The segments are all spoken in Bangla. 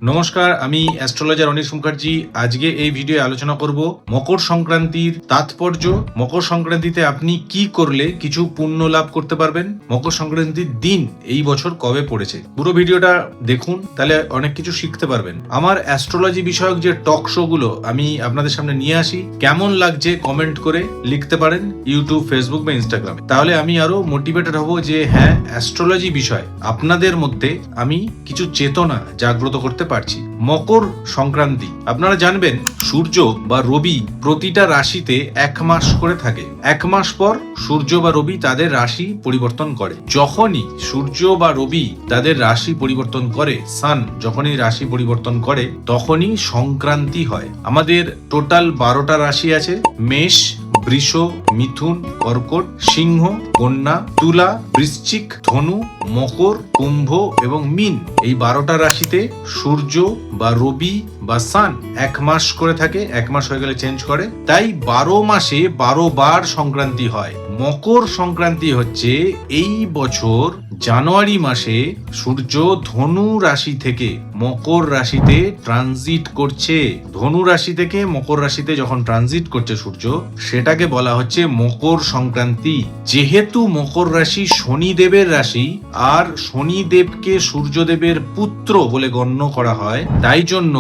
নমস্কার, আমি অ্যাস্ট্রোলজার অনিশ মুখার্জি। আজকে এই ভিডিও আলোচনা করব মকর সংক্রান্তির তাৎপর্য। মকর সংক্রান্তিতে আপনি কি করলে কিছু পুণ্য লাভ করতে পারবেন, মকর সংক্রান্তির দিন এই বছর কবে পড়েছে। পুরো ভিডিওটা দেখুন, তাহলে অনেক কিছু শিখতে পারবেন। আমার অ্যাস্ট্রোলজি বিষয়ক যে টক শো গুলো আমি আপনাদের সামনে নিয়ে আসি, কেমন লাগছে কমেন্ট করে লিখতে পারেন ইউটিউব, ফেসবুক বা ইনস্টাগ্রামে। তাহলে আমি আরো মোটিভেটেড হব যে হ্যাঁ, অ্যাস্ট্রোলজি বিষয় আপনাদের মধ্যে আমি কিছু চেতনা জাগ্রত করতে পারছি। মকর সংক্রান্তি আপনারা জানবেন, সূর্য বা রবি প্রতিটা রাশিতে এক মাস করে থাকে। এক মাস পর সূর্য বা রবি তাদের রাশি পরিবর্তন করে। যখনই সূর্য বা রবি তাদের রাশি পরিবর্তন করে, সান যখনই রাশি পরিবর্তন করে, তখনই সংক্রান্তি হয়। আমাদের টোটাল 12টা রাশি আছে: মেষ, বৃষ, মিথুন, কর্কট, সিংহ, কন্যা, তুলা, বৃশ্চিক, ধনু, মকর, কুম্ভ এবং মীন। এই 12টা রাশিতে সূর্য বা রবি বা সান এক মাস করে থাকে। এক মাস হয়ে গেলে চেঞ্জ করে, তাই 12 মাসে 12 বার সংক্রান্তি হয়। মকর সংক্রান্তি হচ্ছে এই বছর জানুয়ারি মাসে সূর্য ধনু রাশি থেকে মকর রাশিতে ট্রানজিট করছে। ধনু রাশি থেকে মকর রাশিতে যখন ট্রানজিট করছে সূর্য, সেটাকে বলা হচ্ছে মকর সংক্রান্তি। যেহেতু মকর রাশি শনিদেবের রাশি আর শনিদেবকে সূর্যদেবের পুত্র বলে গণ্য করা হয়, তাই জন্য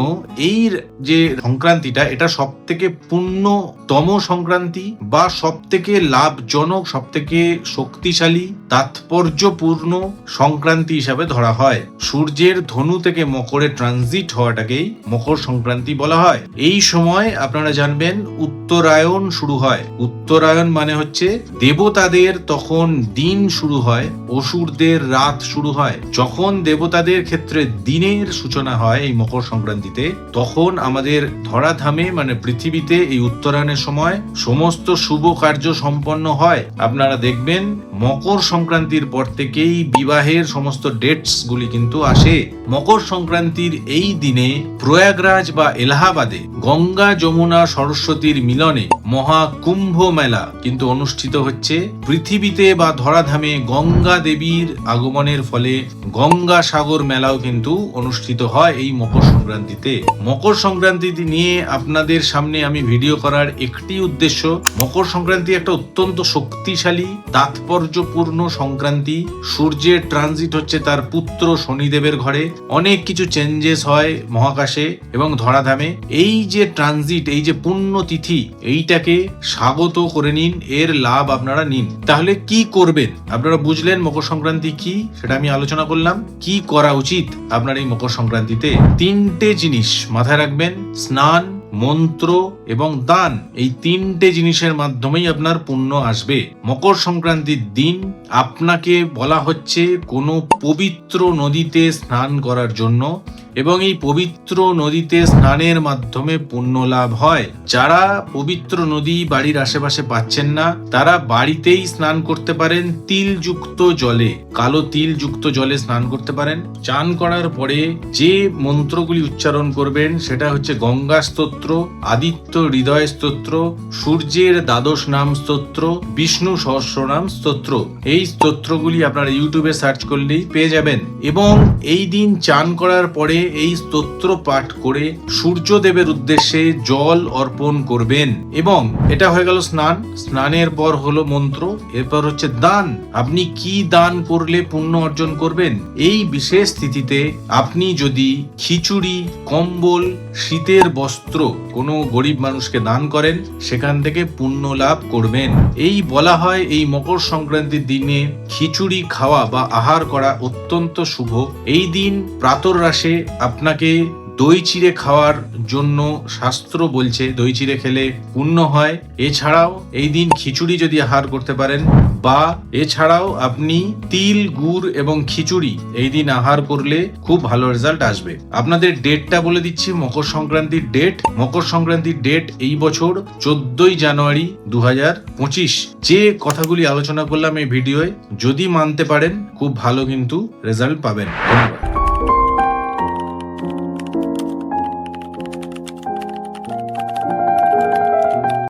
এই যে সংক্রান্তিটা, এটা সব থেকে পুণ্যতম সংক্রান্তি বা সব থেকে লাভজনক, সব থেকে শক্তিশালী, তাৎপর্যপূর্ণ সংক্রান্তি হিসাবে ধরা হয়। সূর্যের ধনু থেকে মকরে ট্রানজিট হওয়াটাকেই মকর সংক্রান্তি বলা হয়। এই সময় আপনারা জানবেন উত্তরায়ণ শুরু হয়। উত্তরায়ণ মানে হচ্ছে দেবতাদের তখন দিন শুরু হয়, অসুরদের রাত শুরু হয়। যখন দেবতাদের ক্ষেত্রে দিনের সূচনা হয় এই মকর সংক্রান্তিতে, তখন আমাদের ধরাধামে মানে পৃথিবীতে এই উত্তরায়ণের সময় সমস্ত শুভ কার্য সম্পন্ন হয়। আপনারা দেখবেন মকর সংক্রান্তির পর থেকেই বিবাহের সমস্ত ডেটস গুলি কিন্তু আসে। মকর সংক্রান্তির এই দিনে প্রয়াগরাজ বা এলাহাবাদে গঙ্গা, যমুনা, সরস্বতীর মিলনে মহা কুম্ভ মেলা কিন্তু অনুষ্ঠিত হচ্ছে। পৃথিবীতে বা ধরাধামে গঙ্গা দেবীর আগমনের ফলে গঙ্গা সাগর মেলাও কিন্তু অনুষ্ঠিত হয় এই মকর সংক্রান্তিতে। মকর সংক্রান্তি নিয়ে আপনাদের সামনে আমি ভিডিও করার একটি উদ্দেশ্য, মকর সংক্রান্তি একটা অত্যন্ত শক্তিশালী, তাৎপর্যপূর্ণ সংক্রান্তি। সূর্যের ট্রানজিট হচ্ছে তার পুত্র শনিদেবের ঘরে। অনেক কিছু চেঞ্জেস হয় মহাকাশে এবং ধরাধামে। এই যে ট্রানজিট, এই যে পুণ্যতিথি, এইটাকে স্বাগত করে নিন, এর লাভ আপনারা নিন। তাহলে কি করবেন? আপনারা বুঝলেন মকর সংক্রান্তি কি, সেটা আমি আলোচনা করলাম। কি করা উচিত আপনার এই মকর সংক্রান্তিতে? 3টে জিনিস মাথায় রাখবেন: স্নান, মন্ত্র এবং দান। এই 3টে জিনিসের মাধ্যমেই আপনার পুণ্য আসবে। মকর সংক্রান্তির দিন আপনাকে বলা হচ্ছে কোনো পবিত্র নদীতে স্নান করার জন্য, এবং এই পবিত্র নদীতে স্নানের মাধ্যমে পুণ্য লাভ হয়। যারা পবিত্র নদী বাড়ির আশেপাশে পাচ্ছেন না, তারা বাড়িতেই স্নান করতে পারেন তিলযুক্ত জলে। কালো তিলযুক্ত জলে স্নান করতে পারেন। চান করার পরে যে মন্ত্রগুলি উচ্চারণ করবেন সেটা হচ্ছে গঙ্গা স্তোত্র, আদিত্য হৃদয় স্তোত্র, সূর্যের দ্বাদশ নাম স্তোত্র, বিষ্ণু সহস্রনাম স্তোত্র। এই স্তোত্রগুলি আপনারা ইউটিউবে সার্চ করলেই পেয়ে যাবেন। এবং এই দিন চান করার পরে এই স্তোত্র পাঠ করে সূর্যদেবের উদ্দেশ্যে জল অর্পণ করবেন। এবং এটা হয়ে গেল স্নান। স্নানের পর হলো মন্ত্র, এরপর হচ্ছে দান। আপনি কি দান করলে পুণ্য অর্জন করবেন? এই বিশেষ তিথিতে আপনি যদি খিচুড়ি, কম্বল, শীতের বস্ত্র কোনো গরিব মানুষকে দান করেন, সেখান থেকে পুণ্য লাভ করবেন। এই বলা হয় এই মকর সংক্রান্তির দিনে খিচুড়ি খাওয়া বা আহার করা অত্যন্ত শুভ। এই দিন প্রাতরাশে আপনাকে দই চিড়ে খাওয়ার জন্য শাস্ত্র বলছে, দই চিড়ে খেলে পুণ্য হয়। এছাড়াও এই দিন খিচুড়ি যদি আহার করতে পারেন, বা এছাড়াও আপনি তিল, গুড় এবং খিচুড়ি এই দিন আহার করলে খুব ভালো রেজাল্ট আসবে। আপনাদের ডেটটা বলে দিচ্ছি, মকর সংক্রান্তির ডেট। মকর সংক্রান্তির ডেট এই বছর 14ই জানুয়ারি 2025। যে কথাগুলি আলোচনা করলাম এই ভিডিওয়, যদি মানতে পারেন খুব ভালো কিন্তু রেজাল্ট পাবেন। ধন্যবাদ।